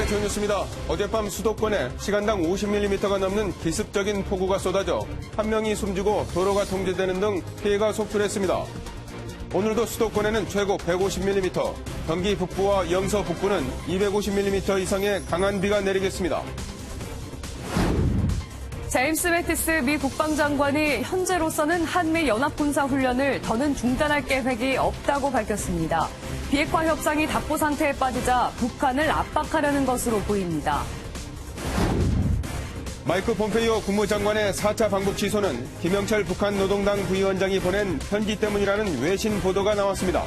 한국의 전뉴스입니다. 어젯밤 수도권에 시간당 50mm가 넘는 기습적인 폭우가 쏟아져 한 명이 숨지고 도로가 통제되는 등 피해가 속출했습니다. 오늘도 수도권에는 최고 150mm, 경기 북부와 영서 북부는 250mm 이상의 강한 비가 내리겠습니다. 제임스 매티스 미 국방장관이 현재로서는 한미 연합군사훈련을 더는 중단할 계획이 없다고 밝혔습니다. 비핵화 협상이 답보 상태에 빠지자 북한을 압박하려는 것으로 보입니다. 마이크 폼페이오 국무장관의 4차 방북 취소는 김영철 북한 노동당 부위원장이 보낸 편지 때문이라는 외신 보도가 나왔습니다.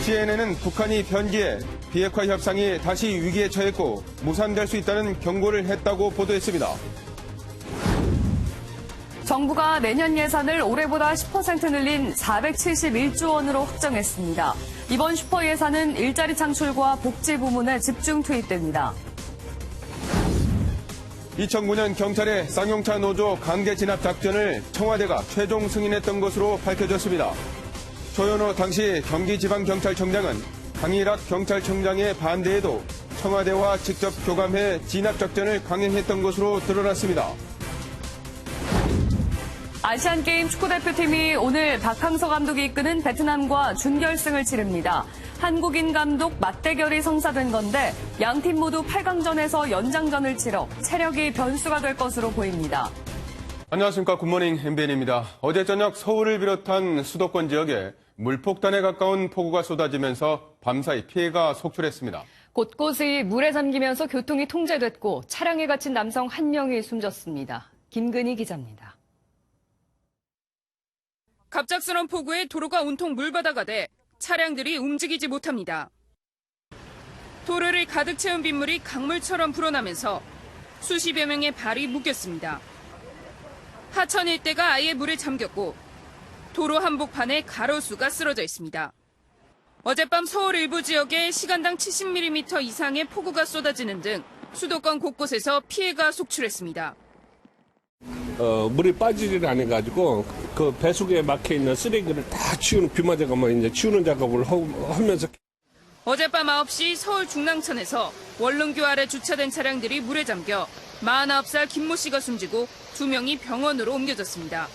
CNN은 북한이 편지에 비핵화 협상이 다시 위기에 처했고 무산될 수 있다는 경고를 했다고 보도했습니다. 정부가 내년 예산을 올해보다 10% 늘린 471조 원으로 확정했습니다. 이번 슈퍼 예산은 일자리 창출과 복지 부문에 집중 투입됩니다. 2009년 경찰의 쌍용차 노조 강제 진압 작전을 청와대가 최종 승인했던 것으로 밝혀졌습니다. 조현호 당시 경기지방경찰청장은 강일학 경찰청장의 반대에도 청와대와 직접 교감해 진압 작전을 강행했던 것으로 드러났습니다. 아시안게임 축구대표팀이 오늘 박항서 감독이 이끄는 베트남과 준결승을 치릅니다. 한국인 감독 맞대결이 성사된 건데 양팀 모두 8강전에서 연장전을 치러 체력이 변수가 될 것으로 보입니다. 안녕하십니까. 굿모닝 MBN입니다. 어제 저녁 서울을 비롯한 수도권 지역에 물폭탄에 가까운 폭우가 쏟아지면서 밤사이 피해가 속출했습니다. 곳곳이 물에 잠기면서 교통이 통제됐고 차량에 갇힌 남성 1명이 숨졌습니다. 김근희 기자입니다. 갑작스런 폭우에 도로가 온통 물바다가 돼 차량들이 움직이지 못합니다. 도로를 가득 채운 빗물이 강물처럼 불어나면서 수십여 명의 발이 묶였습니다. 하천 일대가 아예 물에 잠겼고 도로 한복판에 가로수가 쓰러져 있습니다. 어젯밤 서울 일부 지역에 시간당 70mm 이상의 폭우가 쏟아지는 등 수도권 곳곳에서 피해가 속출했습니다. 물이 빠지질 않아가지고 그 배수구에 막혀 있는 쓰레기를 다 치우는 비 맞아가면 이제 치우는 작업을 하면서. 어젯밤 9시 서울 중랑천에서 원룸교 아래 주차된 차량들이 물에 잠겨 49살 김모 씨가 숨지고 2명이 병원으로 옮겨졌습니다.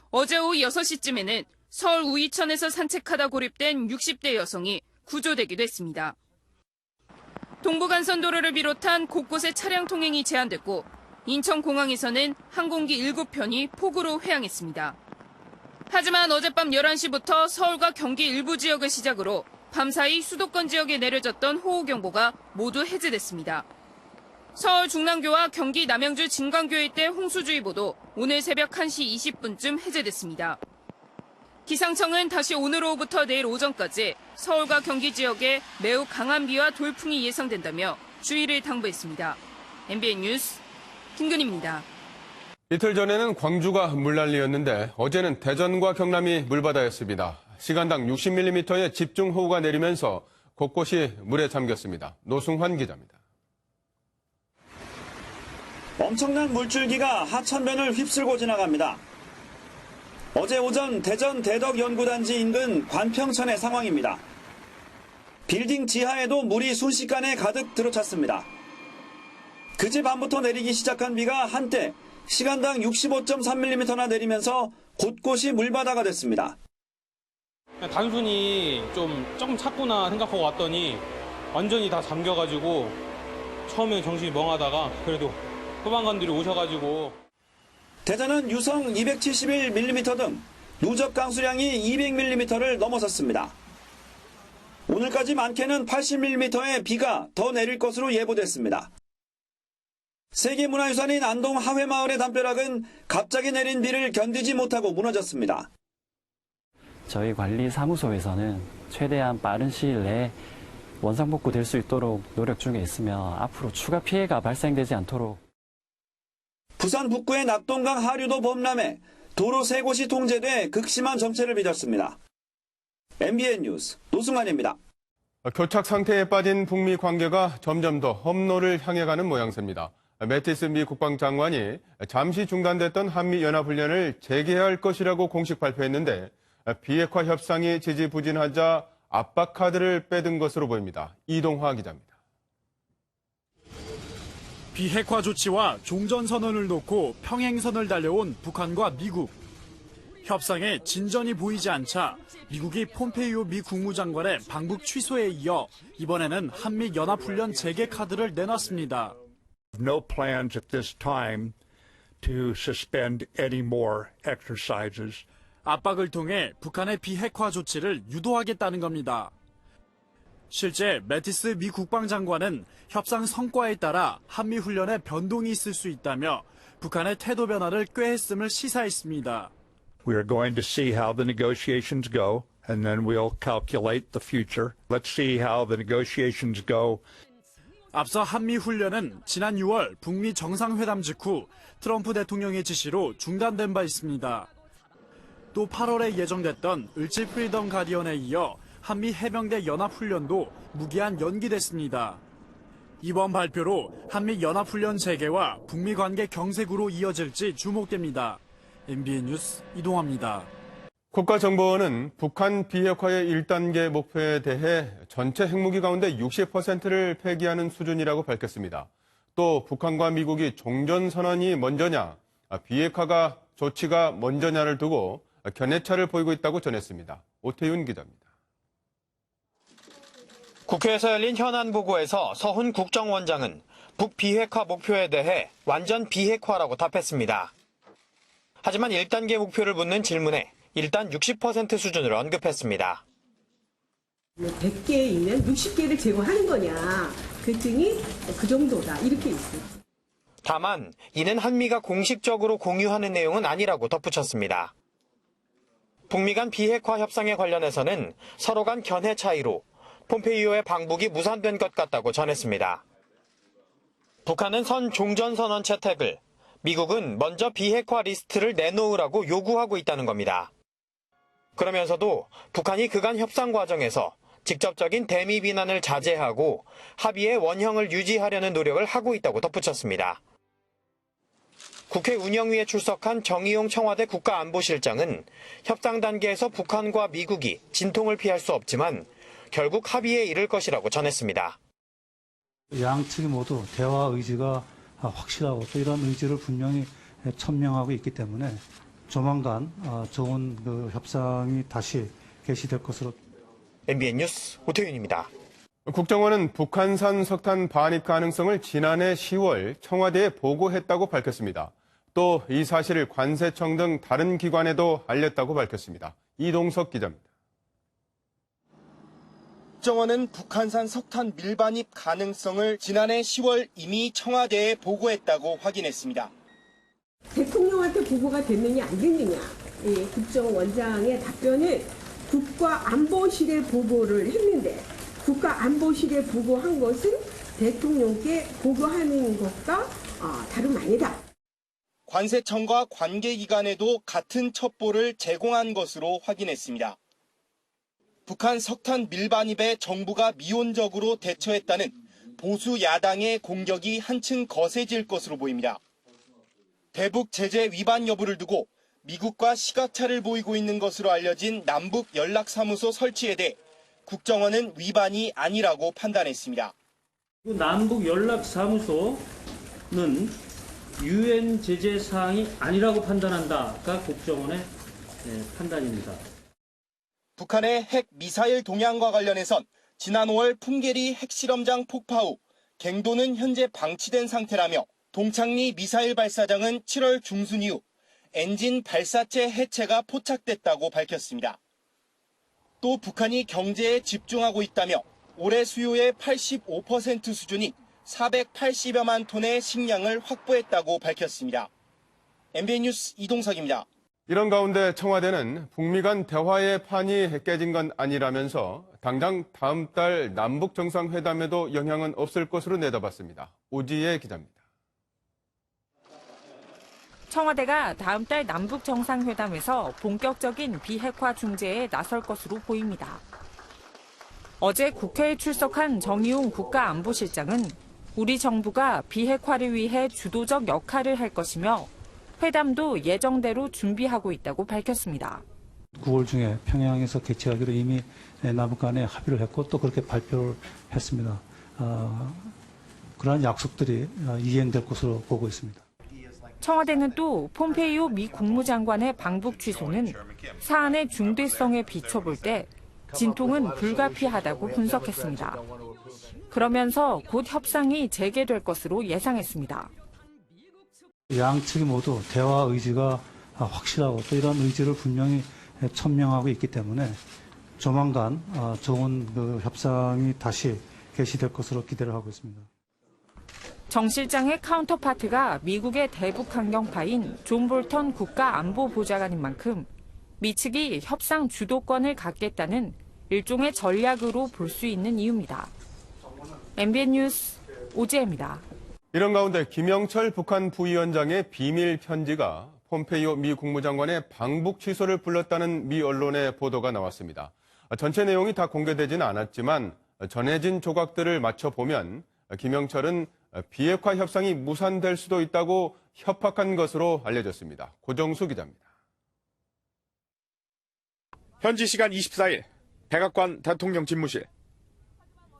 어제 오후 6시쯤에는 서울 우이천에서 산책하다 고립된 60대 여성이 구조되기도 했습니다. 동부간선도로를 비롯한 곳곳에 차량 통행이 제한됐고 인천공항에서는 항공기 7편이 폭우로 회항했습니다. 하지만 어젯밤 11시부터 서울과 경기 일부 지역을 시작으로 밤사이 수도권 지역에 내려졌던 호우경보가 모두 해제됐습니다. 서울 중랑교와 경기 남양주 진광교 일대 홍수주의보도 오늘 새벽 1시 20분쯤 해제됐습니다. 기상청은 다시 오늘 오후부터 내일 오전까지 서울과 경기 지역에 매우 강한 비와 돌풍이 예상된다며 주의를 당부했습니다. MBN 뉴스 김근희입니다. 이틀 전에는 광주가 물난리였는데 어제는 대전과 경남이 물바다였습니다. 시간당 60mm의 집중호우가 내리면서 곳곳이 물에 잠겼습니다. 노승환 기자입니다. 엄청난 물줄기가 하천변을 휩쓸고 지나갑니다. 어제 오전 대전 대덕연구단지 인근 관평천의 상황입니다. 빌딩 지하에도 물이 순식간에 가득 들어찼습니다. 그제 밤부터 내리기 시작한 비가 한때 시간당 65.3mm나 내리면서 곳곳이 물바다가 됐습니다. 단순히 조금 찼구나 생각하고 왔더니 완전히 다 잠겨가지고 처음에 정신이 멍하다가 그래도 소방관들이 오셔가지고. 대전은 유성 271mm 등 누적 강수량이 200mm를 넘어섰습니다. 오늘까지 많게는 80mm의 비가 더 내릴 것으로 예보됐습니다. 세계문화유산인 안동 하회마을의 담벼락은 갑자기 내린 비를 견디지 못하고 무너졌습니다. 저희 관리사무소에서는 최대한 빠른 시일 내에 원상복구될 수 있도록 노력 중에 있으며 앞으로 추가 피해가 발생되지 않도록. 부산 북구의 낙동강 하류도 범람해 도로 3곳이 통제돼 극심한 정체를 빚었습니다. MBN 뉴스 노승환입니다. 교착 상태에 빠진 북미 관계가 점점 더 험로를 향해 가는 모양새입니다. 매티스 미 국방장관이 잠시 중단됐던 한미연합훈련을 재개할 것이라고 공식 발표했는데 비핵화 협상이 지지부진하자 압박 카드를 빼든 것으로 보입니다. 이동화 기자입니다. 비핵화 조치와 종전선언을 놓고 평행선을 달려온 북한과 미국. 협상에 진전이 보이지 않자 미국이 폼페이오 미 국무장관의 방북 취소에 이어 이번에는 한미 연합훈련 재개 카드를 내놨습니다. No plans at this time to suspend any more exercises. 압박을 통해 북한의 비핵화 조치를 유도하겠다는 겁니다. 실제 매티스 미 국방장관은 협상 성과에 따라 한미 훈련에 변동이 있을 수 있다며 북한의 태도 변화를 꾀했음을 시사했습니다. We are going to see how the negotiations go, and then we'll calculate the future. Let's see how the negotiations go. 앞서 한미 훈련은 지난 6월 북미 정상회담 직후 트럼프 대통령의 지시로 중단된 바 있습니다. 또 8월에 예정됐던 을지 프리덤 가디언에 이어 한미 해병대 연합훈련도 무기한 연기됐습니다. 이번 발표로 한미 연합훈련 재개와 북미 관계 경색으로 이어질지 주목됩니다. MBN 뉴스 이동화입니다. 국가정보원은 북한 비핵화의 1단계 목표에 대해 전체 핵무기 가운데 60%를 폐기하는 수준이라고 밝혔습니다. 또 북한과 미국이 종전선언이 먼저냐, 비핵화가 조치가 먼저냐를 두고 견해차를 보이고 있다고 전했습니다. 오태윤 기자입니다. 국회에서 열린 현안 보고에서 서훈 국정원장은 북비핵화 목표에 대해 완전 비핵화라고 답했습니다. 하지만 1단계 목표를 묻는 질문에 일단 60% 수준을 언급했습니다. 100개이면 60개를 제거하는 거냐. 그랬더니 그 정도다. 이렇게 있습니다. 다만 이는 한미가 공식적으로 공유하는 내용은 아니라고 덧붙였습니다. 북미 간 비핵화 협상에 관련해서는 서로 간 견해 차이로 폼페이오의 방북이 무산된 것 같다고 전했습니다. 북한은 선 종전선언 채택을, 미국은 먼저 비핵화 리스트를 내놓으라고 요구하고 있다는 겁니다. 그러면서도 북한이 그간 협상 과정에서 직접적인 대미 비난을 자제하고 합의의 원형을 유지하려는 노력을 하고 있다고 덧붙였습니다. 국회 운영위에 출석한 정의용 청와대 국가안보실장은 협상 단계에서 북한과 미국이 진통을 피할 수 없지만 결국 합의에 이를 것이라고 전했습니다. 양측이 모두 대화 의지가 확실하고 또 이런 의지를 분명히 천명하고 있기 때문에 조만간 좋은 협상이 다시 개시될 것으로. MBN 뉴스 오태윤입니다. 국정원은 북한산 석탄 반입 가능성을 지난해 10월 청와대에 보고했다고 밝혔습니다. 또 이 사실을 관세청 등 다른 기관에도 알렸다고 밝혔습니다. 이동석 기자입니다. 국정원은 북한산 석탄 밀반입 가능성을 지난해 10월 이미 청와대에 보고했다고 확인했습니다. 대통령한테 보고가 됐느냐 안 됐느냐. 국정원장의 답변은 국가안보실에 보고를 했는데 국가안보실에 보고한 것은 대통령께 보고하는 것과 다름 아니다. 관세청과 관계기관에도 같은 첩보를 제공한 것으로 확인했습니다. 북한 석탄 밀반입에 정부가 미온적으로 대처했다는 보수 야당의 공격이 한층 거세질 것으로 보입니다. 대북 제재 위반 여부를 두고 미국과 시각차를 보이고 있는 것으로 알려진 남북 연락사무소 설치에 대해 국정원은 위반이 아니라고 판단했습니다. 남북 연락사무소는 유엔 제재 사항이 아니라고 판단한다가 국정원의 판단입니다. 북한의 핵 미사일 동향과 관련해선 지난 5월 풍계리 핵실험장 폭파 후 갱도는 현재 방치된 상태라며 동창리 미사일 발사장은 7월 중순 이후 엔진 발사체 해체가 포착됐다고 밝혔습니다. 또 북한이 경제에 집중하고 있다며 올해 수요의 85% 수준인 480여만 톤의 식량을 확보했다고 밝혔습니다. MBN 뉴스 이동석입니다. 이런 가운데 청와대는 북미 간 대화의 판이 깨진 건 아니라면서 당장 다음 달 남북 정상회담에도 영향은 없을 것으로 내다봤습니다. 오지혜 기자입니다. 청와대가 다음 달 남북 정상회담에서 본격적인 비핵화 중재에 나설 것으로 보입니다. 어제 국회에 출석한 정의용 국가안보실장은 우리 정부가 비핵화를 위해 주도적 역할을 할 것이며 회담도 예정대로 준비하고 있다고 밝혔습니다. 9월 중에 평양에서 개최하기로 이미 남북 간에 합의를 했고 또 그렇게 발표를 했습니다. 그러한 약속들이 이행될 것으로 보고 있습니다. 청와대는 또 폼페이오 미 국무장관의 방북 취소는 사안의 중대성에 비춰볼 때 진통은 불가피하다고 분석했습니다. 그러면서 곧 협상이 재개될 것으로 예상했습니다. 양측이 모두 대화 의지가 확실하고 또 이런 의지를 분명히 천명하고 있기 때문에 조만간 좋은 협상이 다시 개시될 것으로 기대를 하고 있습니다. 정 실장의 카운터파트가 미국의 대북 강경파인 존 볼턴 국가안보보좌관인 만큼 미 측이 협상 주도권을 갖겠다는 일종의 전략으로 볼 수 있는 이유입니다. MBN 뉴스 오지혜입니다. 이런 가운데 김영철 북한 부위원장의 비밀 편지가 폼페이오 미 국무장관의 방북 취소를 불렀다는 미 언론의 보도가 나왔습니다. 전체 내용이 다 공개되지는 않았지만 전해진 조각들을 맞춰보면 김영철은 비핵화 협상이 무산될 수도 있다고 협박한 것으로 알려졌습니다. 고정수 기자입니다. 현지 시간 24일 백악관 대통령 집무실.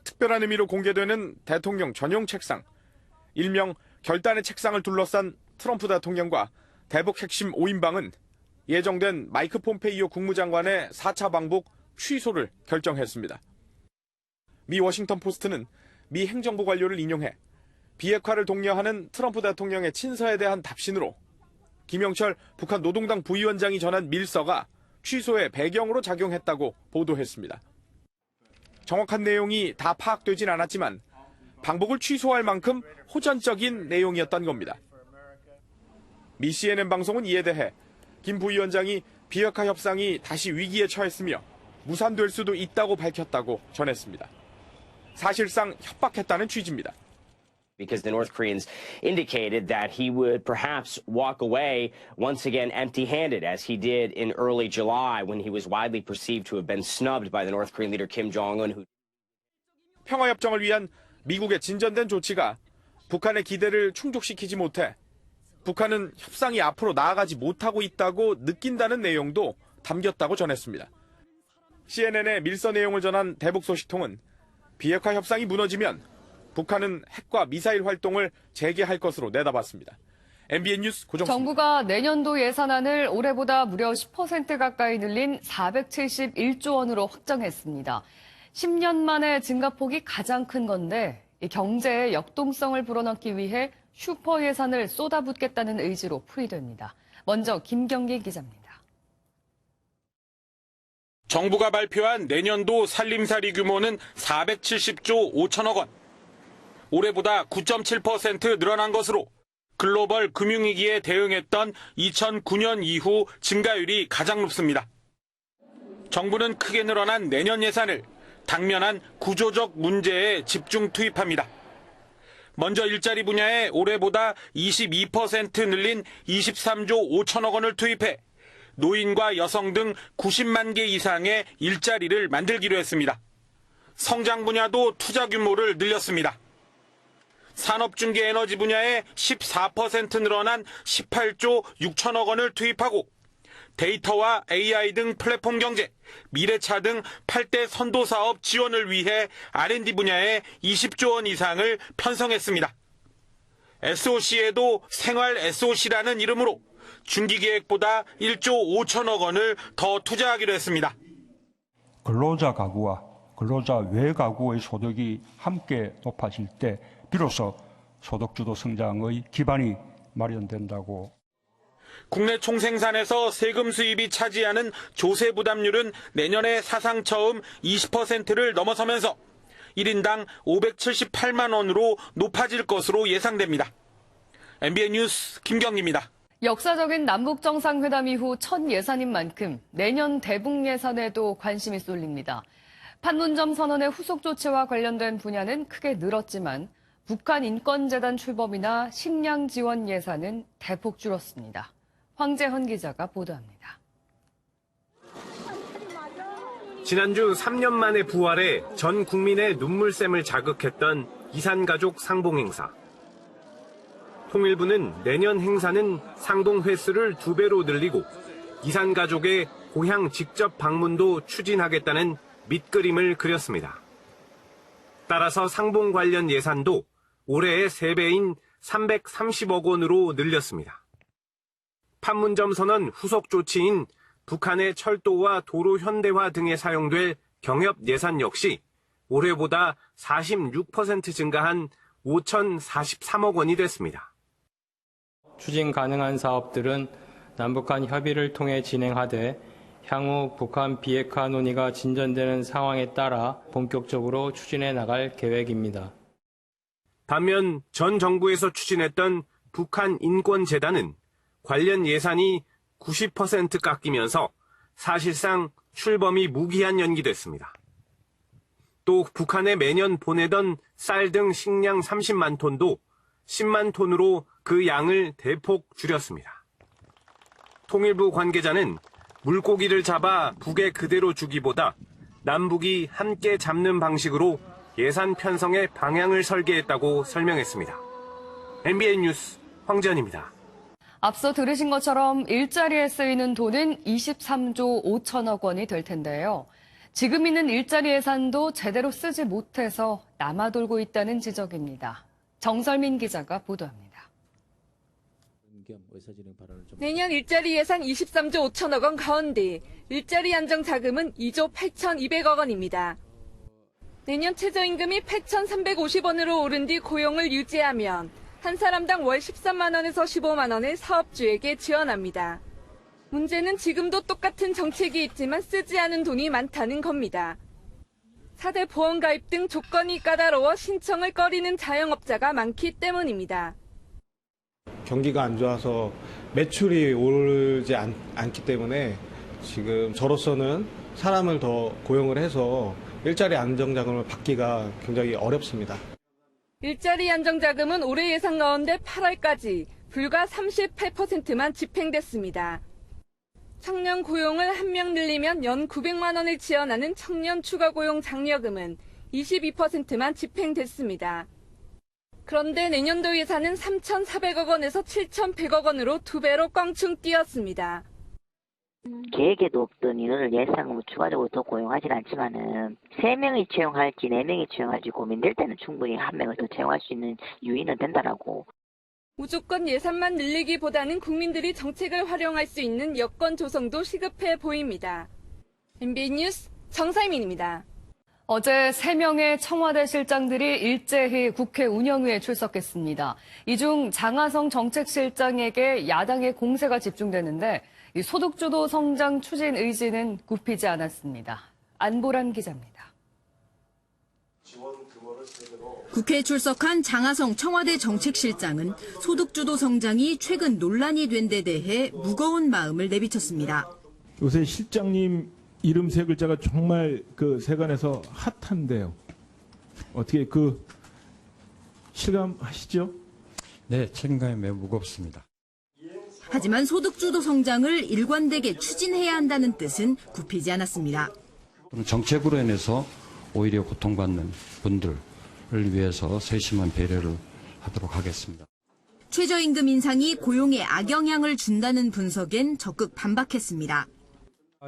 특별한 의미로 공개되는 대통령 전용 책상. 일명 결단의 책상을 둘러싼 트럼프 대통령과 대북 핵심 5인방은 예정된 마이크 폼페이오 국무장관의 4차 방북 취소를 결정했습니다. 미 워싱턴 포스트는 미 행정부 관료를 인용해 비핵화를 독려하는 트럼프 대통령의 친서에 대한 답신으로 김영철 북한 노동당 부위원장이 전한 밀서가 취소의 배경으로 작용했다고 보도했습니다. 정확한 내용이 다 파악되진 않았지만 방북을 취소할 만큼 호전적인 내용이었던 겁니다. 미 CNN 방송은 이에 대해 김 부위원장이 비핵화 협상이 다시 위기에 처했으며 무산될 수도 있다고 밝혔다고 전했습니다. 사실상 협박했다는 취지입니다. Because the North Koreans indicated that he would perhaps walk away once again empty-handed, as he did in early July when he was widely perceived to have been snubbed by the North Korean leader Kim Jong-un. 평화협정을 위한 미국의 진전된 조치가 북한의 기대를 충족시키지 못해 북한은 협상이 앞으로 나아가지 못하고 있다고 느낀다는 내용도 담겼다고 전했습니다. CNN의 밀서 내용을 전한 대북 소식통은 비핵화 협상이 무너지면 북한은 핵과 미사일 활동을 재개할 것으로 내다봤습니다. MBN 뉴스 고정수입니다. 정부가 내년도 예산안을 올해보다 무려 10% 가까이 늘린 471조 원으로 확정했습니다. 10년 만에 증가폭이 가장 큰 건데 이 경제의 역동성을 불어넣기 위해 슈퍼 예산을 쏟아붓겠다는 의지로 풀이됩니다. 먼저 김경기 기자입니다. 정부가 발표한 내년도 살림살이 규모는 470조 5천억 원. 올해보다 9.7% 늘어난 것으로 글로벌 금융위기에 대응했던 2009년 이후 증가율이 가장 높습니다. 정부는 크게 늘어난 내년 예산을 당면한 구조적 문제에 집중 투입합니다. 먼저 일자리 분야에 올해보다 22% 늘린 23조 5천억 원을 투입해 노인과 여성 등 90만 개 이상의 일자리를 만들기로 했습니다. 성장 분야도 투자 규모를 늘렸습니다. 산업중개에너지 분야에 14% 늘어난 18조 6천억 원을 투입하고 데이터와 AI 등 플랫폼 경제, 미래차 등 8대 선도 사업 지원을 위해 R&D 분야에 20조 원 이상을 편성했습니다. SOC에도 생활 SOC라는 이름으로 중기계획보다 1조 5천억 원을 더 투자하기로 했습니다. 근로자 가구와 근로자 외 가구의 소득이 함께 높아질 때 비로소 소득주도 성장의 기반이 마련된다고. 국내 총생산에서 세금 수입이 차지하는 조세 부담률은 내년에 사상 처음 20%를 넘어서면서 1인당 578만 원으로 높아질 것으로 예상됩니다. MBN 뉴스 김경기입니다. 역사적인 남북정상회담 이후 첫 예산인 만큼 내년 대북 예산에도 관심이 쏠립니다. 판문점 선언의 후속 조치와 관련된 분야는 크게 늘었지만 북한 인권재단 출범이나 식량 지원 예산은 대폭 줄었습니다. 황재헌 기자가 보도합니다. 지난주 3년 만에 부활해 전 국민의 눈물샘을 자극했던 이산가족 상봉행사. 통일부는 내년 행사는 상봉 횟수를 2배로 늘리고 이산가족의 고향 직접 방문도 추진하겠다는 밑그림을 그렸습니다. 따라서 상봉 관련 예산도 올해의 3배인 330억 원으로 늘렸습니다. 판문점 선언 후속 조치인 북한의 철도와 도로 현대화 등에 사용될 경협 예산 역시 올해보다 46% 증가한 5,043억 원이 됐습니다. 추진 가능한 사업들은 남북 간 협의를 통해 진행하되 향후 북한 비핵화 논의가 진전되는 상황에 따라 본격적으로 추진해 나갈 계획입니다. 반면 전 정부에서 추진했던 북한 인권재단은 관련 예산이 90% 깎이면서 사실상 출범이 무기한 연기됐습니다. 또 북한에 매년 보내던 쌀 등 식량 30만 톤도 10만 톤으로 그 양을 대폭 줄였습니다. 통일부 관계자는 물고기를 잡아 북에 그대로 주기보다 남북이 함께 잡는 방식으로 예산 편성의 방향을 설계했다고 설명했습니다. MBN 뉴스 황지연입니다. 앞서 들으신 것처럼 일자리에 쓰이는 돈은 23조 5천억 원이 될 텐데요. 지금 있는 일자리 예산도 제대로 쓰지 못해서 남아돌고 있다는 지적입니다. 정설민 기자가 보도합니다. 내년 일자리 예산 23조 5천억 원 가운데 일자리 안정 자금은 2조 8,200억 원입니다. 내년 최저임금이 8,350원으로 오른 뒤 고용을 유지하면 한 사람당 월 13만 원에서 15만 원을 사업주에게 지원합니다. 문제는 지금도 똑같은 정책이 있지만 쓰지 않은 돈이 많다는 겁니다. 4대 보험 가입 등 조건이 까다로워 신청을 꺼리는 자영업자가 많기 때문입니다. 경기가 안 좋아서 매출이 오르지 않기 때문에 지금 저로서는 사람을 더 고용을 해서 일자리 안정자금을 받기가 굉장히 어렵습니다. 일자리 안정자금은 올해 예산 가운데 8월까지 불과 38%만 집행됐습니다. 청년 고용을 1명 늘리면 연 900만 원을 지원하는 청년 추가고용 장려금은 22%만 집행됐습니다. 그런데 내년도 예산은 3,400억 원에서 7,100억 원으로 2배로 껑충 뛰었습니다. 계획에도 없던 인원을 예상으로 추가적으로 더 고용하진 않지만은 3명이 채용할지 4명이 채용할지 고민될 때는 충분히 1명을 더 채용할 수 있는 유인은 된다라고. 무조건 예산만 늘리기보다는 국민들이 정책을 활용할 수 있는 여건 조성도 시급해 보입니다. MBN 뉴스 정상민입니다. 어제 3명의 청와대 실장들이 일제히 국회 운영위에 출석했습니다. 이 중 장하성 정책실장에게 야당의 공세가 집중되는데 이 소득주도 성장 추진 의지는 굽히지 않았습니다. 안보란 기자입니다. 국회에 출석한 장하성 청와대 정책실장은 소득주도 성장이 최근 논란이 된 데 대해 무거운 마음을 내비쳤습니다. 요새 실장님 이름 3글자가 정말 그 세간에서 핫한데요. 어떻게 그 실감하시죠? 네, 책임감이 매우 무겁습니다. 하지만 소득주도 성장을 일관되게 추진해야 한다는 뜻은 굽히지 않았습니다. 정책으로 인해서 오히려 고통받는 분들을 위해서 세심한 배려를 하도록 하겠습니다. 최저임금 인상이 고용에 악영향을 준다는 분석엔 적극 반박했습니다.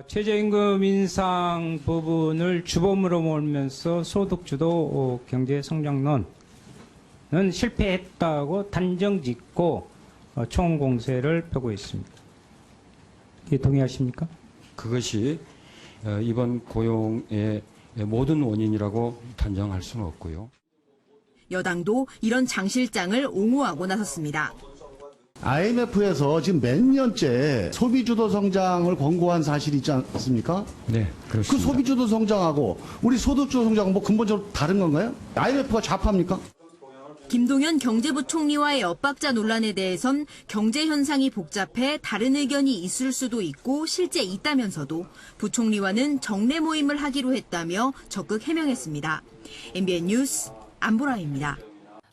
최저임금 인상 부분을 주범으로 몰면서 소득주도 경제 성장론은 실패했다고 단정짓고 총공세를 펴고 있습니다. 동의하십니까? 그것이 이번 고용의 모든 원인이라고 단정할 수는 없고요. 여당도 이런 장 실장을 옹호하고 나섰습니다. IMF에서 지금 몇 년째 소비주도 성장을 권고한 사실이 있지 않습니까? 네, 그렇습니다. 그 소비주도 성장하고 우리 소득주도 성장은 뭐 근본적으로 다른 건가요? IMF가 좌파입니까? 김동연 경제부총리와의 엇박자 논란에 대해선 경제 현상이 복잡해 다른 의견이 있을 수도 있고 실제 있다면서도 부총리와는 정례 모임을 하기로 했다며 적극 해명했습니다. MBN 뉴스 안보라입니다.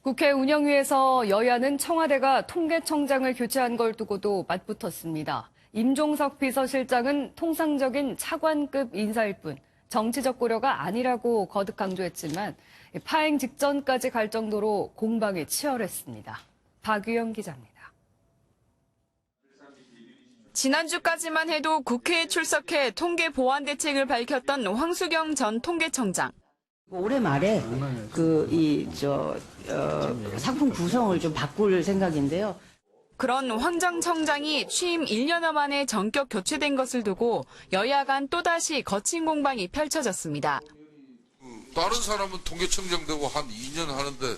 국회 운영위에서 여야는 청와대가 통계청장을 교체한 걸 두고도 맞붙었습니다. 임종석 비서실장은 통상적인 차관급 인사일 뿐 정치적 고려가 아니라고 거듭 강조했지만 파행 직전까지 갈 정도로 공방이 치열했습니다. 박유영 기자입니다. 지난주까지만 해도 국회에 출석해 통계 보완 대책을 밝혔던 황수경 전 통계청장. 올해 말에 상품 구성을 좀 바꿀 생각인데요. 그런 황 전 청장이 취임 1년여 만에 전격 교체된 것을 두고 여야 간 또다시 거친 공방이 펼쳐졌습니다. 다른 사람은 통계청장 되고 한 2년 하는데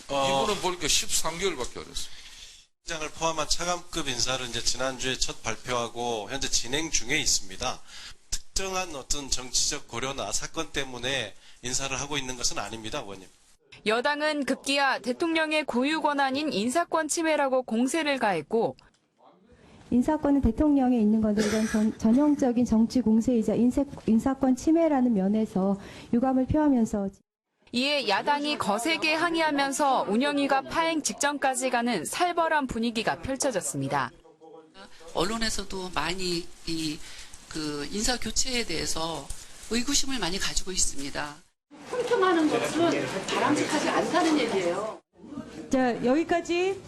이분은 보니까 13개월밖에 안 했어요. 장을 포함한 차관급 인사를 이제 지난주에 첫 발표하고 현재 진행 중에 있습니다. 특정한 어떤 정치적 고려나 사건 때문에 인사를 하고 있는 것은 아닙니다, 의원님. 여당은 급기야 대통령의 고유 권한인 인사권 침해라고 공세를 가했고 인사권은 대통령에 있는 건데 이건 전형적인 정치 공세이자 인사권 침해라는 면에서 유감을 표하면서 이에 야당이 거세게 항의하면서 운영위가 파행 직전까지 가는 살벌한 분위기가 펼쳐졌습니다. 언론에서도 많이 인사 교체에 대해서 의구심을 많이 가지고 있습니다. 흠평하는 것은 바람직하지 않다는 얘기예요. 자, 여기까지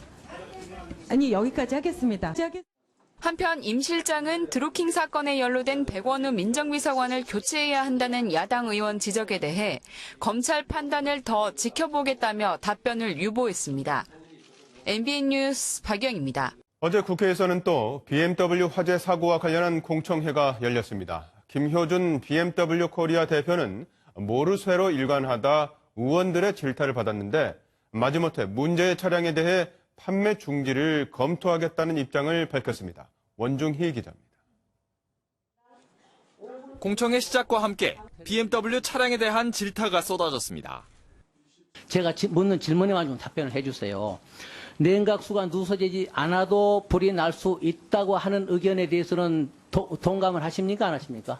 하겠습니다. 한편 임 실장은 드루킹 사건에 연루된 백원우 민정비서관을 교체해야 한다는 야당 의원 지적에 대해 검찰 판단을 더 지켜보겠다며 답변을 유보했습니다. MBN 뉴스 박영입니다. 어제 국회에서는 또 BMW 화재 사고와 관련한 공청회가 열렸습니다. 김효준 BMW 코리아 대표는 모르쇠로 일관하다 의원들의 질타를 받았는데 마지못해 문제의 차량에 대해 판매 중지를 검토하겠다는 입장을 밝혔습니다. 원중희 기자입니다. 공청회 시작과 함께 BMW 차량에 대한 질타가 쏟아졌습니다. 제가 묻는 질문에만 좀 답변을 해주세요. 냉각수가 누설되지 않아도 불이 날 수 있다고 하는 의견에 대해서는 동감을 하십니까? 안 하십니까?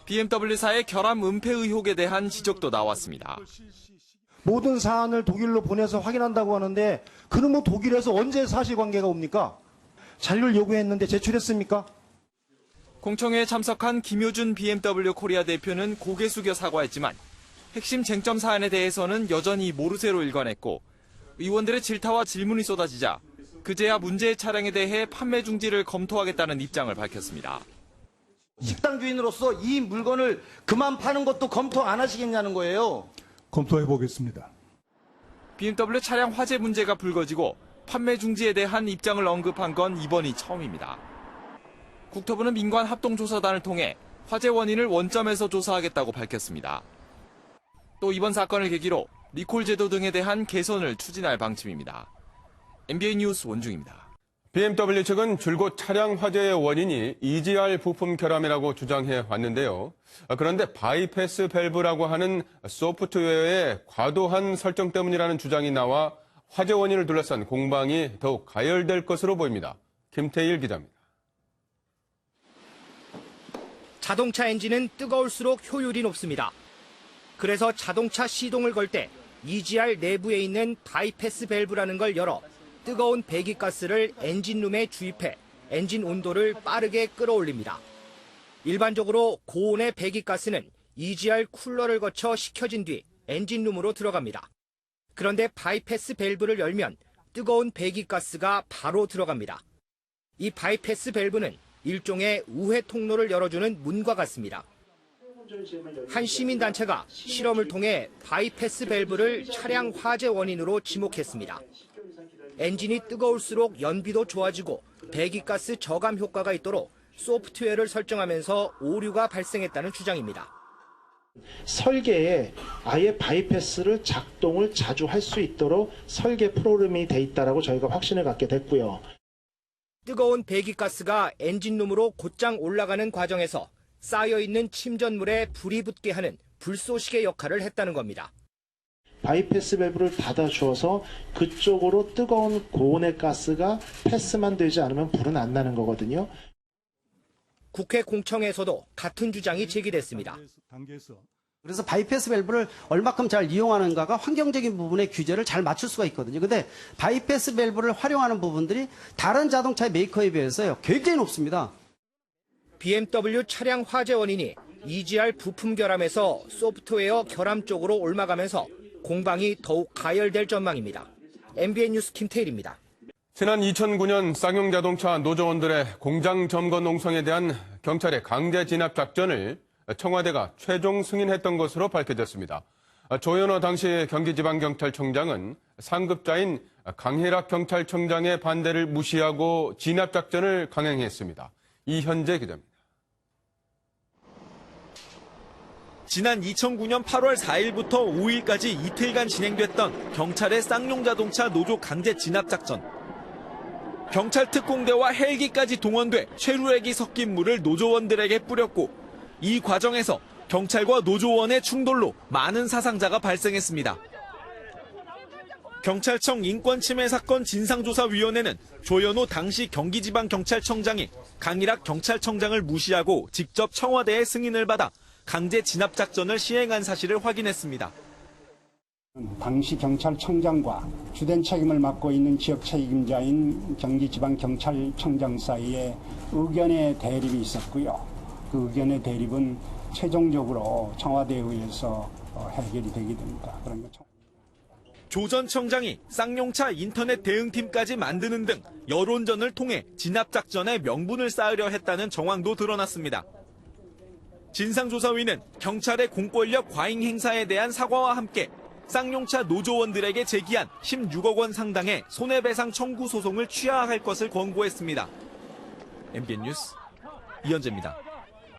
BMW사의 결함 은폐 의혹에 대한 지적도 나왔습니다. 모든 사안을 독일로 보내서 확인한다고 하는데 그러면 독일에서 언제 사실관계가 옵니까? 자료를 요구했는데 제출했습니까? 공청회에 참석한 김효준 BMW 코리아 대표는 고개 숙여 사과했지만 핵심 쟁점 사안에 대해서는 여전히 모르쇠로 일관했고 의원들의 질타와 질문이 쏟아지자 그제야 문제의 차량에 대해 판매 중지를 검토하겠다는 입장을 밝혔습니다. 식당 주인으로서 이 물건을 그만 파는 것도 검토 안 하시겠냐는 거예요. 검토해 보겠습니다. BMW 차량 화재 문제가 불거지고 판매 중지에 대한 입장을 언급한 건 이번이 처음입니다. 국토부는 민관 합동조사단을 통해 화재 원인을 원점에서 조사하겠다고 밝혔습니다. 또 이번 사건을 계기로 리콜 제도 등에 대한 개선을 추진할 방침입니다. MBN 뉴스 원중입니다. BMW 측은 줄곧 차량 화재의 원인이 EGR 부품 결함이라고 주장해 왔는데요. 그런데 바이패스 밸브라고 하는 소프트웨어의 과도한 설정 때문이라는 주장이 나와 화재 원인을 둘러싼 공방이 더욱 가열될 것으로 보입니다. 김태일 기자입니다. 자동차 엔진은 뜨거울수록 효율이 높습니다. 그래서 자동차 시동을 걸 때 EGR 내부에 있는 바이패스 밸브라는 걸 열어 뜨거운 배기가스를 엔진룸에 주입해 엔진 온도를 빠르게 끌어올립니다. 일반적으로 고온의 배기가스는 EGR 쿨러를 거쳐 식혀진 뒤 엔진룸으로 들어갑니다. 그런데 바이패스 밸브를 열면 뜨거운 배기가스가 바로 들어갑니다. 이 바이패스 밸브는 일종의 우회 통로를 열어주는 문과 같습니다. 한 시민단체가 실험을 통해 바이패스 밸브를 차량 화재 원인으로 지목했습니다. 엔진이 뜨거울수록 연비도 좋아지고 배기가스 저감 효과가 있도록 소프트웨어를 설정하면서 오류가 발생했다는 주장입니다. 설계에 아예 바이패스를 작동을 자주 할 수 있도록 설계 프로그램이 돼 있다라고 저희가 확신을 갖게 됐고요. 뜨거운 배기가스가 엔진룸으로 곧장 올라가는 과정에서 쌓여있는 침전물에 불이 붙게 하는 불쏘시개 역할을 했다는 겁니다. 바이패스 밸브를 닫아주어서 그쪽으로 뜨거운 고온의 가스가 패스만 되지 않으면 불은 안 나는 거거든요. 국회 공청회에서도 같은 주장이 제기됐습니다. 그래서 바이패스 밸브를 얼마큼 잘 이용하는가가 환경적인 부분의 규제를 잘 맞출 수가 있거든요. 근데 바이패스 밸브를 활용하는 부분들이 다른 자동차 메이커에 비해서요 굉장히 높습니다. BMW 차량 화재 원인이 EGR 부품 결함에서 소프트웨어 결함 쪽으로 옮아가면서 공방이 더욱 가열될 전망입니다. MBN 뉴스 김태일입니다. 지난 2009년 쌍용 자동차 노조원들의 공장 점거 농성에 대한 경찰의 강제 진압 작전을 청와대가 최종 승인했던 것으로 밝혀졌습니다. 조현호 당시 경기지방경찰청장은 상급자인 강혜락 경찰청장의 반대를 무시하고 진압작전을 강행했습니다. 이현재 기자입니다. 지난 2009년 8월 4일부터 5일까지 이틀간 진행됐던 경찰의 쌍용자동차 노조 강제 진압작전. 경찰 특공대와 헬기까지 동원돼 최루액이 섞인 물을 노조원들에게 뿌렸고 이 과정에서 경찰과 노조원의 충돌로 많은 사상자가 발생했습니다. 경찰청 인권침해사건 진상조사위원회는 조현호 당시 경기지방경찰청장이 강일학 경찰청장을 무시하고 직접 청와대의 승인을 받아 강제 진압작전을 시행한 사실을 확인했습니다. 당시 경찰청장과 주된 책임을 맡고 있는 지역 책임자인 경기지방경찰청장 사이에 의견의 대립이 있었고요. 그 의견의 대립은 최종적으로 청와대에 의해서 해결이 되게 됩니다. 그러니까 조 전 청장이 쌍용차 인터넷 대응팀까지 만드는 등 여론전을 통해 진압작전의 명분을 쌓으려 했다는 정황도 드러났습니다. 진상조사위는 경찰의 공권력 과잉 행사에 대한 사과와 함께 쌍용차 노조원들에게 제기한 16억 원 상당의 손해배상 청구 소송을 취하할 것을 권고했습니다. MBN 뉴스 이현재입니다.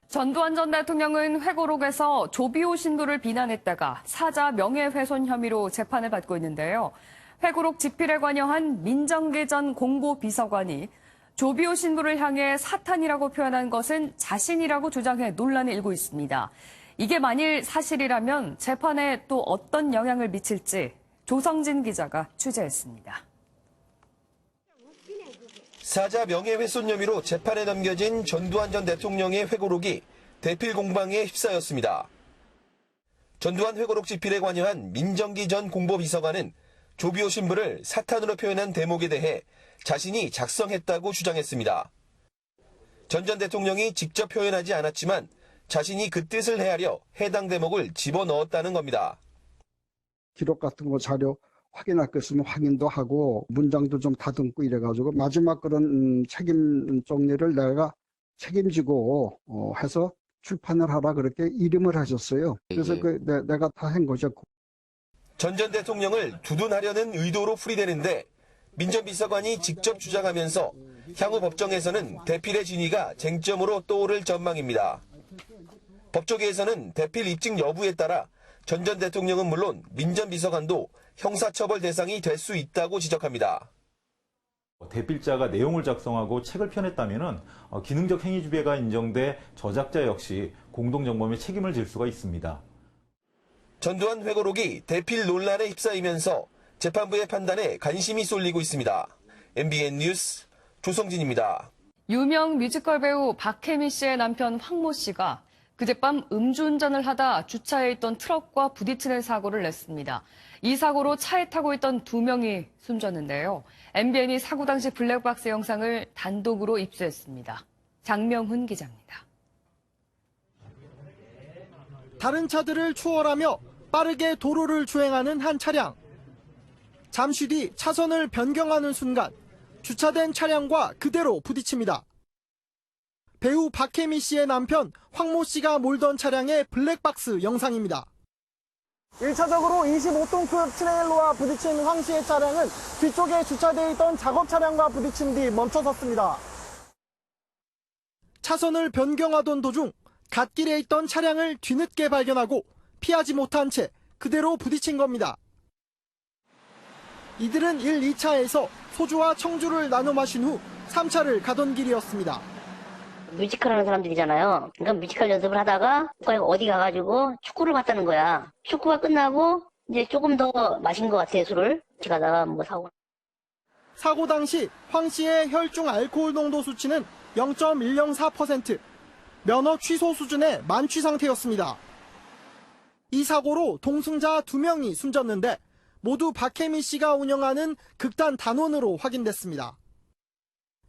전두환 전 대통령은 회고록에서 조비오 신부를 비난했다가 사자 명예훼손 혐의로 재판을 받고 있는데요. 회고록 집필에 관여한 민정기 전 공보비서관이 조비오 신부를 향해 사탄이라고 표현한 것은 자신이라고 주장해 논란이 일고 있습니다. 이게 만일 사실이라면 재판에 또 어떤 영향을 미칠지 조성진 기자가 취재했습니다. 사자 명예훼손 혐의로 재판에 넘겨진 전두환 전 대통령의 회고록이 대필 공방에 휩싸였습니다. 전두환 회고록 집필에 관여한 민정기 전 공보비서관은 조비오 신부를 사탄으로 표현한 대목에 대해 자신이 작성했다고 주장했습니다. 전 전 대통령이 직접 표현하지 않았지만 자신이 그 뜻을 헤아려 해당 대목을 집어넣었다는 겁니다. 기록 같은 거 자료 확인할 거 있으면 확인도 하고 문장도 좀 다듬고 이래가지고 마지막 그런 책임 정리를 내가 책임지고 해서 출판을 하라 그렇게 이름을 하셨어요. 그래서 내가 다 한 거죠. 전 전 대통령을 두둔하려는 의도로 풀이되는데 민정비서관이 직접 주장하면서 향후 법정에서는 대필의 진위가 쟁점으로 떠오를 전망입니다. 법조계에서는 대필 입증 여부에 따라 전 전 대통령은 물론 민정비서관도 형사처벌 대상이 될 수 있다고 지적합니다. 대필자가 내용을 작성하고 책을 펴냈다면 기능적 행위주배가 인정돼 저작자 역시 공동정범의 책임을 질 수가 있습니다. 전두환 회고록이 대필 논란에 휩싸이면서 재판부의 판단에 관심이 쏠리고 있습니다. MBN 뉴스 조성진입니다. 유명 뮤지컬 배우 박혜미 씨의 남편 황모 씨가 그젯밤 음주운전을 하다 주차해 있던 트럭과 부딪히는 사고를 냈습니다. 이 사고로 차에 타고 있던 2명이 숨졌는데요. MBN이 사고 당시 블랙박스 영상을 단독으로 입수했습니다. 장명훈 기자입니다. 다른 차들을 추월하며 빠르게 도로를 주행하는 한 차량. 잠시 뒤 차선을 변경하는 순간 주차된 차량과 그대로 부딪힙니다. 배우 박혜미 씨의 남편 황모 씨가 몰던 차량의 블랙박스 영상입니다. 1차적으로 25톤급 트레일러와 부딪힌 황 씨의 차량은 뒤쪽에 주차되어 있던 작업 차량과 부딪힌 뒤 멈춰섰습니다. 차선을 변경하던 도중 갓길에 있던 차량을 뒤늦게 발견하고 피하지 못한 채 그대로 부딪힌 겁니다. 이들은 1, 2차에서 소주와 청주를 나눠 마신 후 3차를 가던 길이었습니다. 뮤지컬 하는 사람들이잖아요. 그러니까 뮤지컬 연습을 하다가 어디 가가지고 축구를 봤다는 거야. 축구가 끝나고 이제 조금 더 마신 것 같아요, 술을. 가다가 사고 당시 황 씨의 혈중 알코올 농도 수치는 0.104%, 면허 취소 수준의 만취 상태였습니다. 이 사고로 동승자 2명이 숨졌는데 모두 박혜미 씨가 운영하는 극단 단원으로 확인됐습니다.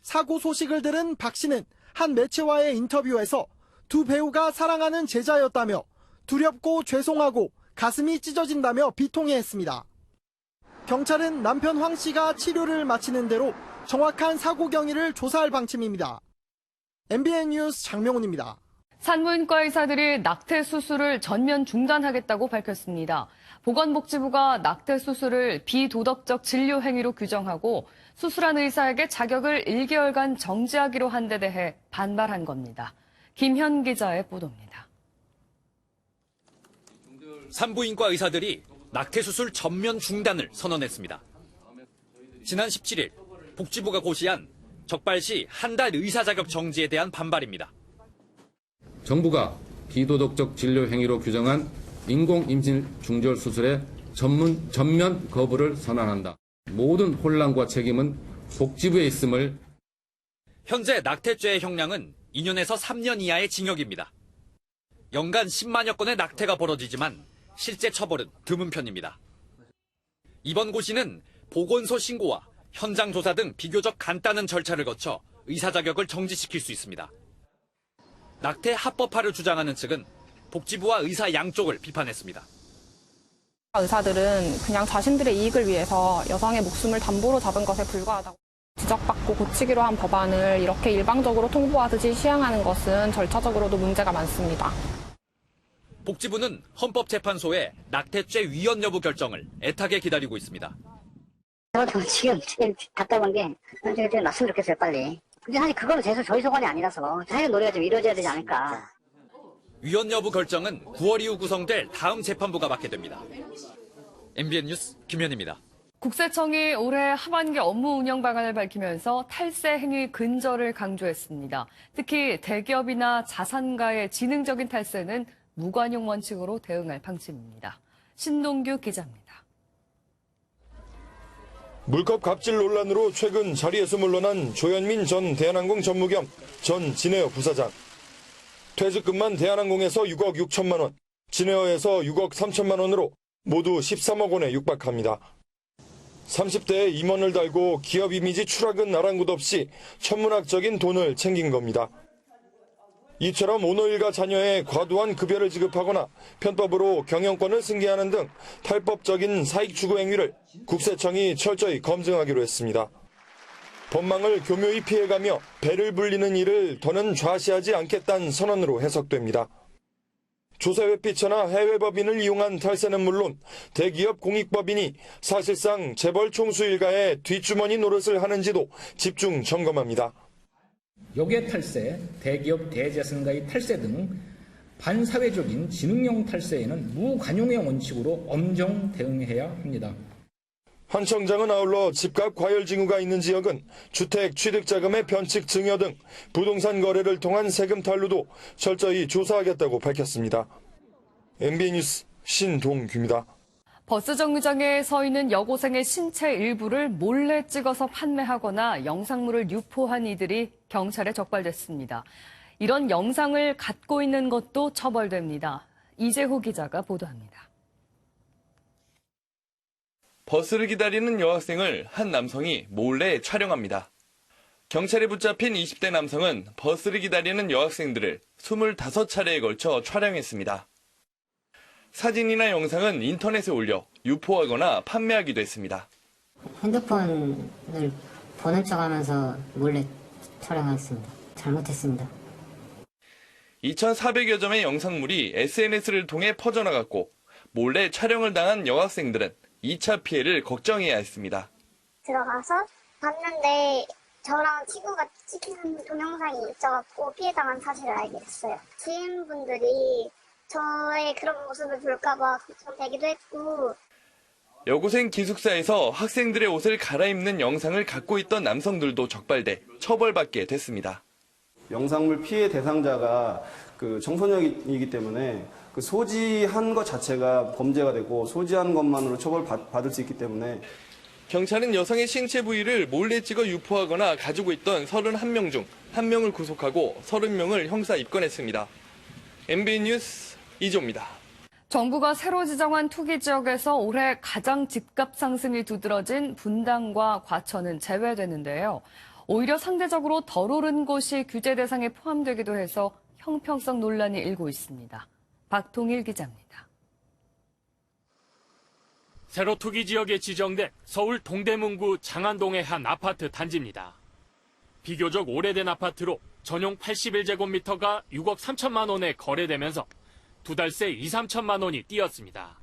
사고 소식을 들은 박 씨는 한 매체와의 인터뷰에서 두 배우가 사랑하는 제자였다며 두렵고 죄송하고 가슴이 찢어진다며 비통해했습니다. 경찰은 남편 황 씨가 치료를 마치는 대로 정확한 사고 경위를 조사할 방침입니다. MBN 뉴스 장명훈입니다. 산부인과 의사들이 낙태 수술을 전면 중단하겠다고 밝혔습니다. 보건복지부가 낙태 수술을 비도덕적 진료 행위로 규정하고 수술한 의사에게 자격을 1개월간 정지하기로 한 데 대해 반발한 겁니다. 김현 기자의 보도입니다. 산부인과 의사들이 낙태 수술 전면 중단을 선언했습니다. 지난 17일 복지부가 고시한 적발시 한 달 의사 자격 정지에 대한 반발입니다. 정부가 비도덕적 진료 행위로 규정한 인공 임신 중절 수술의 전면 거부를 선언한다. 모든 혼란과 책임은 복지부에 있음을. 현재 낙태죄의 형량은 2년에서 3년 이하의 징역입니다. 연간 10만여 건의 낙태가 벌어지지만 실제 처벌은 드문 편입니다. 이번 고시는 보건소 신고와 현장 조사 등 비교적 간단한 절차를 거쳐 의사 자격을 정지시킬 수 있습니다. 낙태 합법화를 주장하는 측은 복지부와 의사 양쪽을 비판했습니다. 의사들은 그냥 자신들의 이익을 위해서 여성의 목숨을 담보로 잡은 것에 불과하다고 지적받고 고치기로 한 법안을 이렇게 일방적으로 통보하듯이 시행하는 것은 절차적으로도 문제가 많습니다. 복지부는 헌법재판소의 낙태죄 위헌 여부 결정을 애타게 기다리고 있습니다. 저도 지금 답답한 게 좀 났으면 좋겠어요, 빨리. 근데 사실 그거는 저희 소관이 아니라서 사실 노래가 좀 이루어져야 되지 않을까. 위헌 여부 결정은 9월 이후 구성될 다음 재판부가 맡게 됩니다. MBN 뉴스 김현입니다. 국세청이 올해 하반기 업무 운영 방안을 밝히면서 탈세 행위 근절을 강조했습니다. 특히 대기업이나 자산가의 지능적인 탈세는 무관용 원칙으로 대응할 방침입니다. 신동규 기자입니다. 물컵 갑질 논란으로 최근 자리에서 물러난 조현민 전 대한항공 전무겸 전 진에어 부사장. 퇴직금만 대한항공에서 6억 6천만 원, 진에어에서 6억 3천만 원으로 모두 13억 원에 육박합니다. 30대에 임원을 달고 기업 이미지 추락은 아랑곳 없이 천문학적인 돈을 챙긴 겁니다. 이처럼 오너일가 자녀에 과도한 급여를 지급하거나 편법으로 경영권을 승계하는 등 탈법적인 사익 추구 행위를 국세청이 철저히 검증하기로 했습니다. 법망을 교묘히 피해가며 배를 불리는 일을 더는 좌시하지 않겠다는 선언으로 해석됩니다. 조세회피처나 해외법인을 이용한 탈세는 물론 대기업 공익법인이 사실상 재벌 총수 일가의 뒷주머니 노릇을 하는지도 집중 점검합니다. 역외 탈세, 대기업 대자산가의 탈세 등 반사회적인 지능형 탈세에는 무관용의 원칙으로 엄정 대응해야 합니다. 한 청장은 아울러 집값 과열 징후가 있는 지역은 주택 취득자금의 변칙 증여 등 부동산 거래를 통한 세금 탈루도 철저히 조사하겠다고 밝혔습니다. MBN 뉴스 신동규입니다. 버스 정류장에 서 있는 여고생의 신체 일부를 몰래 찍어서 판매하거나 영상물을 유포한 이들이 경찰에 적발됐습니다. 이런 영상을 갖고 있는 것도 처벌됩니다. 이재호 기자가 보도합니다. 버스를 기다리는 여학생을 한 남성이 몰래 촬영합니다. 경찰에 붙잡힌 20대 남성은 버스를 기다리는 여학생들을 25차례에 걸쳐 촬영했습니다. 사진이나 영상은 인터넷에 올려 유포하거나 판매하기도 했습니다. 핸드폰을 보는 척하면서 몰래 촬영했습니다. 잘못했습니다. 2,400여 점의 영상물이 SNS를 통해 퍼져나갔고 몰래 촬영을 당한 여학생들은 2차 피해를 걱정해야 했습니다. 들어가서 봤는데 저랑 친구가 찍힌 동영상이 있어갖고 피해당한 사실을 알게 됐어요. 지인분들이 저의 그런 모습을 볼까봐 걱정되기도 했고. 여고생 기숙사에서 학생들의 옷을 갈아입는 영상을 갖고 있던 남성들도 적발돼 처벌받게 됐습니다. 영상물 피해 대상자가 청소년이기 때문에 소지한 것 자체가 범죄가 되고 소지한 것만으로 처벌받을 수 있기 때문에 경찰은 여성의 신체 부위를 몰래 찍어 유포하거나 가지고 있던 31명 중 1명을 구속하고 30명을 형사 입건했습니다. MBN 뉴스 이조입니다. 정부가 새로 지정한 투기 지역에서 올해 가장 집값 상승이 두드러진 분당과 과천은 제외되는데요. 오히려 상대적으로 덜 오른 곳이 규제 대상에 포함되기도 해서 형평성 논란이 일고 있습니다. 박통일 기자입니다. 새로 투기 지역에 지정된 서울 동대문구 장안동의 한 아파트 단지입니다. 비교적 오래된 아파트로 전용 81제곱미터가 6억 3천만 원에 거래되면서 두 달 새 2, 3천만 원이 뛰었습니다.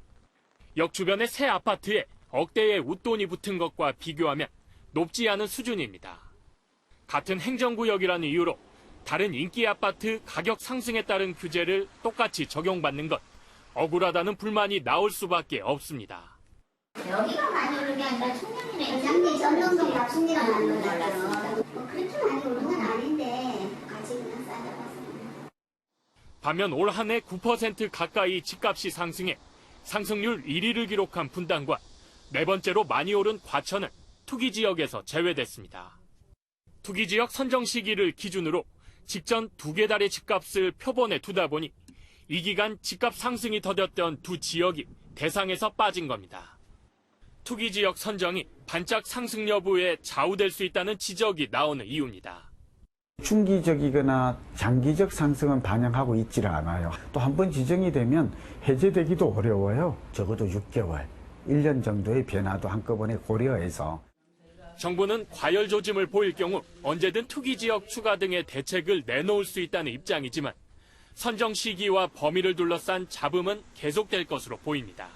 역 주변의 새 아파트에 억대의 웃돈이 붙은 것과 비교하면 높지 않은 수준입니다. 같은 행정구역이라는 이유로 다른 인기 아파트 가격 상승에 따른 규제를 똑같이 적용받는 것, 억울하다는 불만이 나올 수밖에 없습니다. 여기가 많이 오른 게 아니라 청년이네. 장미 전동동 다 충리가 많이 올랐죠. 그렇게 많이 오른 건 아닌데 가치는 싸져갔습니다. 반면 올 한 해 9% 가까이 집값이 상승해 상승률 1위를 기록한 분당과 네 번째로 많이 오른 과천은 투기 지역에서 제외됐습니다. 투기 지역 선정 시기를 기준으로 직전 2개 달의 집값을 표본에 두다 보니 이 기간 집값 상승이 더뎠던 두 지역이 대상에서 빠진 겁니다. 투기 지역 선정이 반짝 상승 여부에 좌우될 수 있다는 지적이 나오는 이유입니다. 중기적이거나 장기적 상승은 반영하고 있지를 않아요. 또 한 번 지정이 되면 해제되기도 어려워요. 적어도 6개월, 1년 정도의 변화도 한꺼번에 고려해서. 정부는 과열 조짐을 보일 경우 언제든 투기 지역 추가 등의 대책을 내놓을 수 있다는 입장이지만 선정 시기와 범위를 둘러싼 잡음은 계속될 것으로 보입니다.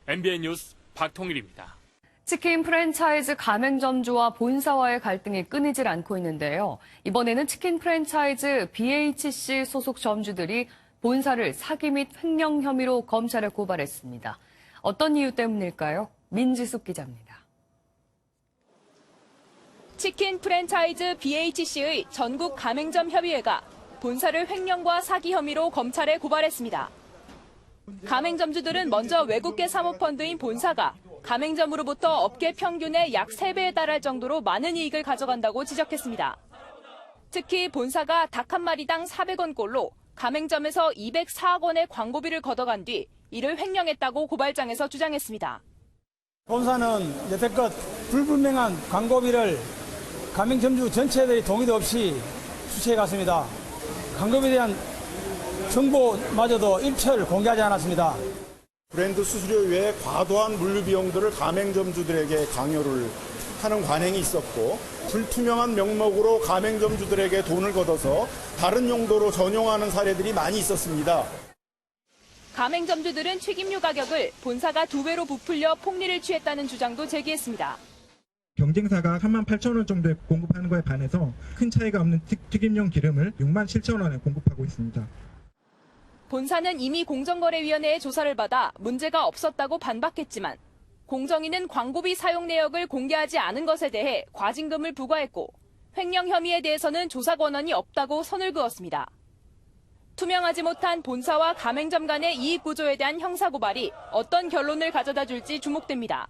MBN 뉴스 박통일입니다. 치킨 프랜차이즈 가맹점주와 본사와의 갈등이 끊이질 않고 있는데요. 이번에는 치킨 프랜차이즈 BHC 소속 점주들이 본사를 사기 및 횡령 혐의로 검찰에 고발했습니다. 어떤 이유 때문일까요? 민지숙 기자입니다. 치킨 프랜차이즈 BHC의 전국 가맹점 협의회가 본사를 횡령과 사기 혐의로 검찰에 고발했습니다. 가맹점주들은 먼저 외국계 사모펀드인 본사가 가맹점으로부터 업계 평균의 약 3배에 달할 정도로 많은 이익을 가져간다고 지적했습니다. 특히 본사가 닭 한 마리당 400원꼴로 가맹점에서 204억 원의 광고비를 걷어간 뒤 이를 횡령했다고 고발장에서 주장했습니다. 본사는 여태껏 불분명한 광고비를 가맹점주 전체들의 동의도 없이 수취해 갔습니다. 광고비에 대한 정보마저도 일철 공개하지 않았습니다. 브랜드 수수료 외에 과도한 물류 비용들을 가맹점주들에게 강요를 하는 관행이 있었고 불투명한 명목으로 가맹점주들에게 돈을 걷어서 다른 용도로 전용하는 사례들이 많이 있었습니다. 가맹점주들은 튀김류 가격을 본사가 2배로 부풀려 폭리를 취했다는 주장도 제기했습니다. 경쟁사가 38,000원 정도에 공급하는 거에 반해서 큰 차이가 없는 튀김용 기름을 67,000원에 공급하고 있습니다. 본사는 이미 공정거래위원회의 조사를 받아 문제가 없었다고 반박했지만 공정위는 광고비 사용 내역을 공개하지 않은 것에 대해 과징금을 부과했고 횡령 혐의에 대해서는 조사 권한이 없다고 선을 그었습니다. 투명하지 못한 본사와 가맹점 간의 이익 구조에 대한 형사고발이 어떤 결론을 가져다 줄지 주목됩니다.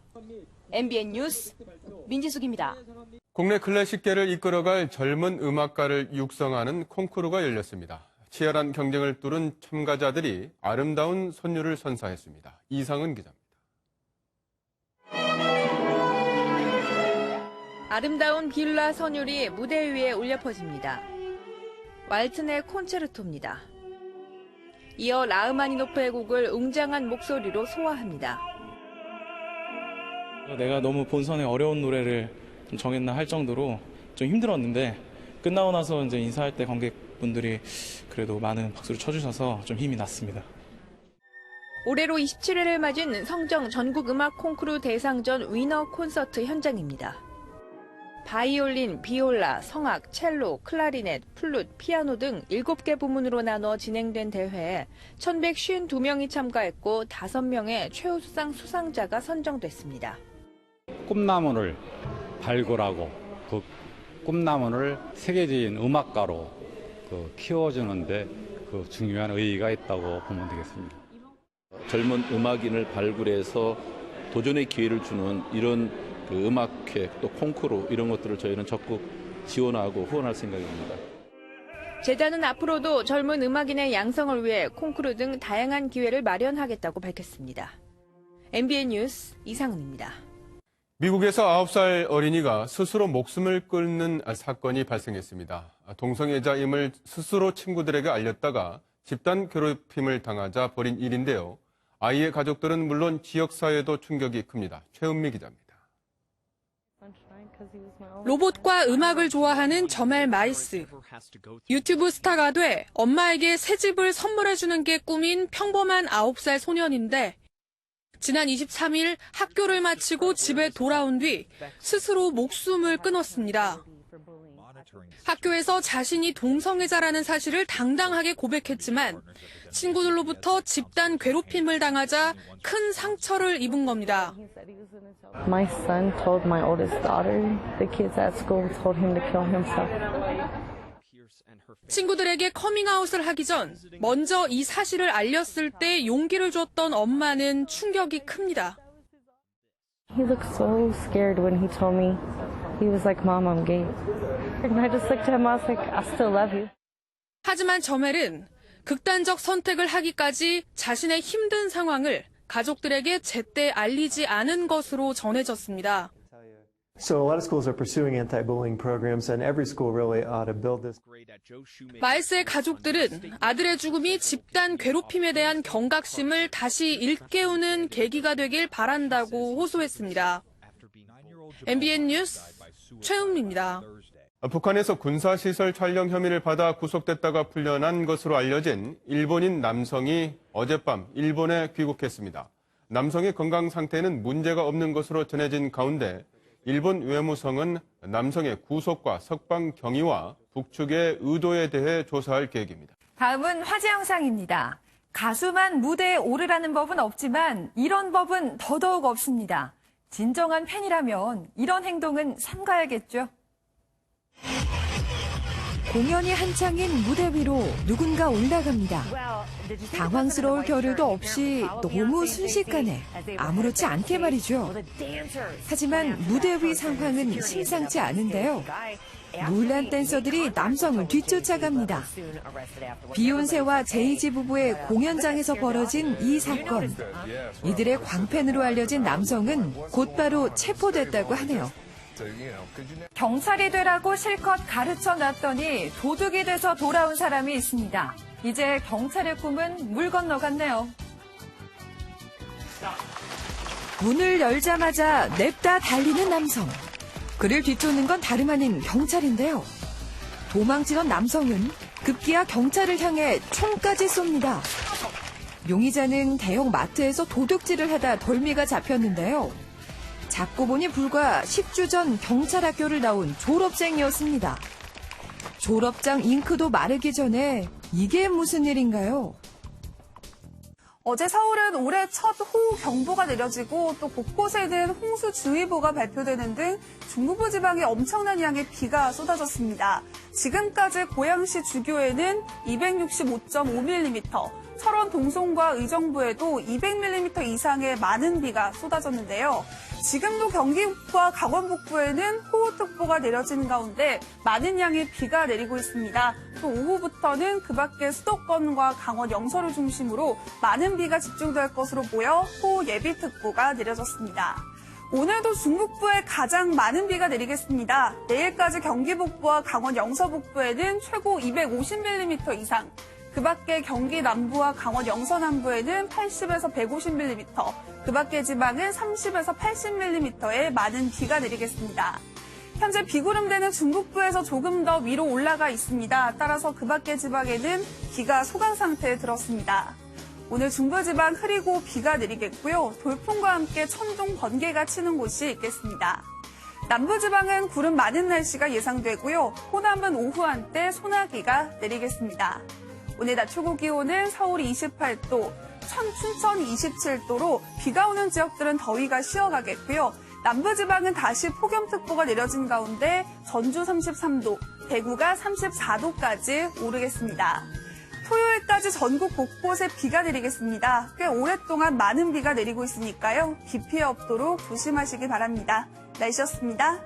MBN 뉴스 민지숙입니다. 국내 클래식계를 이끌어갈 젊은 음악가를 육성하는 콩쿠르가 열렸습니다. 치열한 경쟁을 뚫은 참가자들이 아름다운 선율을 선사했습니다. 이상은 기자입니다. 아름다운 비올라 선율이 무대 위에 울려 퍼집니다. 왈튼의 콘체르토입니다. 이어 라흐마니노프의 곡을 웅장한 목소리로 소화합니다. 내가 너무 본선에 어려운 노래를 좀 정했나 할 정도로 좀 힘들었는데 끝나고 나서 이제 인사할 때 관객분들이 그래도 많은 박수를 쳐주셔서 좀 힘이 났습니다. 올해로 27회를 맞은 성정 전국음악 콩쿠르 대상전 위너 콘서트 현장입니다. 바이올린, 비올라, 성악, 첼로, 클라리넷, 플룻, 피아노 등 7개 부문으로 나눠 진행된 대회에 1,152명이 참가했고 5명의 최우수상 수상자가 선정됐습니다. 꿈나무를 발굴하고 그 꿈나무를 세계적인 음악가로 키워주는데 그 중요한 의의가 있다고 보면 되겠습니다. 젊은 음악인을 발굴해서 도전의 기회를 주는 이런 음악회 또 콩쿠르 이런 것들을 저희는 적극 지원하고 후원할 생각입니다. 재단은 앞으로도 젊은 음악인의 양성을 위해 콩쿠르 등 다양한 기회를 마련하겠다고 밝혔습니다. MBN 뉴스 이상은입니다. 미국에서 9살 어린이가 스스로 목숨을 끊는 사건이 발생했습니다. 동성애자임을 스스로 친구들에게 알렸다가 집단 괴롭힘을 당하자 벌인 일인데요. 아이의 가족들은 물론 지역사회도 충격이 큽니다. 최은미 기자입니다. 로봇과 음악을 좋아하는 저멜 마이스. 유튜브 스타가 돼 엄마에게 새 집을 선물해주는 게 꿈인 평범한 9살 소년인데 지난 23일 학교를 마치고 집에 돌아온 뒤 스스로 목숨을 끊었습니다. 학교에서 자신이 동성애자라는 사실을 당당하게 고백했지만 친구들로부터 집단 괴롭힘을 당하자 큰 상처를 입은 겁니다. My son told my oldest daughter, the kids at school told him to kill himself. 친구들에게 커밍아웃을 하기 전 먼저 이 사실을 알렸을 때 용기를 줬던 엄마는 충격이 큽니다. He looked so scared when he told me. He was like, Mom, I'm gay. And I just looked at him, I was like, I still love you. 하지만 저멜은 극단적 선택을 하기까지 자신의 힘든 상황을 가족들에게 제때 알리지 않은 것으로 전해졌습니다. So a lot of schools are pursuing anti-bullying programs, and every school really ought to build this. 마일스의 가족들은 아들의 죽음이 집단 괴롭힘에 대한 경각심을 다시 일깨우는 계기가 되길 바란다고 호소했습니다. MBN 뉴스 최은미입니다. 북한에서 군사시설 촬영 혐의를 받아 구속됐다가 풀려난 것으로 알려진 일본인 남성이 어젯밤 일본에 귀국했습니다. 남성의 건강 상태에는 문제가 없는 것으로 전해진 가운데 일본 외무성은 남성의 구속과 석방 경위와 북측의 의도에 대해 조사할 계획입니다. 다음은 화제 영상입니다. 가수만 무대에 오르라는 법은 없지만 이런 법은 더더욱 없습니다. 진정한 팬이라면 이런 행동은 삼가야겠죠. 공연이 한창인 무대 위로 누군가 올라갑니다. 당황스러울 겨를도 없이 너무 순식간에 아무렇지 않게 말이죠. 하지만 무대 위 상황은 심상치 않은데요. 놀란 댄서들이 남성을 뒤쫓아갑니다. 비욘세와 제이지 부부의 공연장에서 벌어진 이 사건. 이들의 광팬으로 알려진 남성은 곧바로 체포됐다고 하네요. 경찰이 되라고 실컷 가르쳐놨더니 도둑이 돼서 돌아온 사람이 있습니다. 이제 경찰의 꿈은 물 건너갔네요. 문을 열자마자 냅다 달리는 남성. 그를 뒤쫓는 건 다름 아닌 경찰인데요. 도망치던 남성은 급기야 경찰을 향해 총까지 쏩니다. 용의자는 대형 마트에서 도둑질을 하다 덜미가 잡혔는데요. 잡고 보니 불과 10주 전 경찰학교를 나온 졸업생이었습니다. 졸업장 잉크도 마르기 전에 이게 무슨 일인가요? 어제 서울은 올해 첫 호우 경보가 내려지고 또 곳곳에는 홍수주의보가 발표되는 등 중부부 지방에 엄청난 양의 비가 쏟아졌습니다. 지금까지 고양시 주교에는 265.5mm, 철원 동송과 의정부에도 200mm 이상의 많은 비가 쏟아졌는데요. 지금도 경기 북부와 강원 북부에는 호우특보가 내려지는 가운데 많은 양의 비가 내리고 있습니다. 또 오후부터는 그 밖에 수도권과 강원 영서를 중심으로 많은 비가 집중될 것으로 보여 호우 예비특보가 내려졌습니다. 오늘도 중북부에 가장 많은 비가 내리겠습니다. 내일까지 경기 북부와 강원 영서 북부에는 최고 250mm 이상, 그 밖에 경기 남부와 강원 영서 남부에는 80에서 150mm, 그 밖의 지방은 30에서 80mm의 많은 비가 내리겠습니다. 현재 비구름대는 중북부에서 조금 더 위로 올라가 있습니다. 따라서 그 밖의 지방에는 비가 소강 상태에 들었습니다. 오늘 중부지방 흐리고 비가 내리겠고요. 돌풍과 함께 천둥, 번개가 치는 곳이 있겠습니다. 남부지방은 구름 많은 날씨가 예상되고요. 호남은 오후 한때 소나기가 내리겠습니다. 오늘 낮 최고 기온은 서울이 28도, 춘천 27도로 비가 오는 지역들은 더위가 쉬어가겠고요. 남부지방은 다시 폭염특보가 내려진 가운데 전주 33도, 대구가 34도까지 오르겠습니다. 토요일까지 전국 곳곳에 비가 내리겠습니다. 꽤 오랫동안 많은 비가 내리고 있으니까요. 비 피해 없도록 조심하시기 바랍니다. 날씨였습니다.